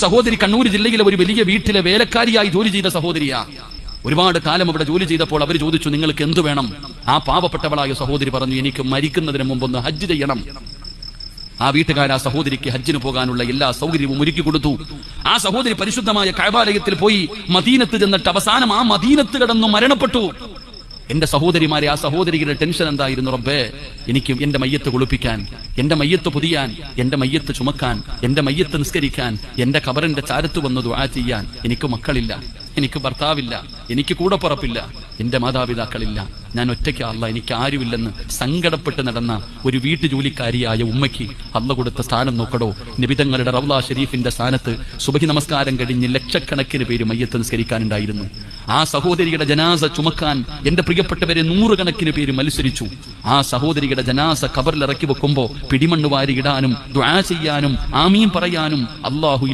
സഹോദരി കണ്ണൂർ ജില്ലയിലെ ഒരു വലിയ വീട്ടിലെ വേലക്കാരിയായി ജോലി ചെയ്ത സഹോദരിയാ. ഒരുപാട് കാലം അവിടെ ജോലി ചെയ്തപ്പോൾ അവർ ചോദിച്ചു, നിങ്ങൾക്ക് എന്തു വേണം? ആ പാവപ്പെട്ടവളായ സഹോദരി പറഞ്ഞു, എനിക്ക് മരിക്കുന്നതിന് മുമ്പൊന്ന് ഹജ്ജ് ചെയ്യണം. ആ വീട്ടുകാർ ആ സഹോദരിക്ക് ഹജ്ജിന് പോകാനുള്ള എല്ലാ സൗകര്യവും ഒരുക്കി കൊടുത്തു. ആ സഹോദരി പരിശുദ്ധമായ കഅബാലയത്തിൽ പോയി മദീനത്ത് ചെന്നിട്ട് അവസാനം ആ മദീനത്ത് കിടന്നു മരണപ്പെട്ടു. എന്റെ സഹോദരിമാരെ, ആ സഹോദരിയുടെ ടെൻഷൻ എന്തായിരുന്നു? റബ്ബേ, എനിക്ക് എന്റെ മയ്യത്ത് കുളിപ്പിക്കാൻ, എന്റെ മയ്യത്ത് പൊതിയാൻ, എന്റെ മയ്യത്ത് ചുമക്കാൻ, എന്റെ മയ്യത്ത് നിസ്കരിക്കാൻ, എന്റെ ഖബറിന്റെ ചാരത്ത് വന്ന് ദുആ ചെയ്യാൻ. എനിക്ക് മക്കളില്ല, എനിക്ക് ഭർത്താവില്ല, എനിക്ക് കൂടപ്പുറപ്പില്ല, എന്റെ മാതാപിതാക്കളില്ല, ഞാൻ ഒറ്റയ്ക്ക്, അല്ലാ എനിക്ക് ആരുമില്ലെന്ന് സങ്കടപ്പെട്ട് നടന്ന ഒരു വീട്ടുജോലിക്കാരിയായ ഉമ്മയ്ക്ക് അല്ല കൊടുത്ത സ്ഥാനം നോക്കടോ. നബിതങ്ങളുടെ റൗള ഷരീഫിന്റെ സ്ഥാനത്ത് സുബഹി നമസ്കാരം കഴിഞ്ഞ് ലക്ഷക്കണക്കിന് പേര് മയ്യത്ത് നിസ്കരിക്കാനുണ്ടായിരുന്നു. ആ സഹോദരിയുടെ ജനാസ ചുമക്കാൻ എന്റെ പ്രിയപ്പെട്ടവരെ 100 കണക്കിന് പേര് മത്സരിച്ചു. ആ സഹോദരിയുടെ ജനാസ ഖബറിൽ ഇറക്കി വെക്കുമ്പോ പിടിമണ്ണ് വാരി ഇടാനും ദുആ ചെയ്യാനും ആമീൻ പറയാനും അല്ലാഹു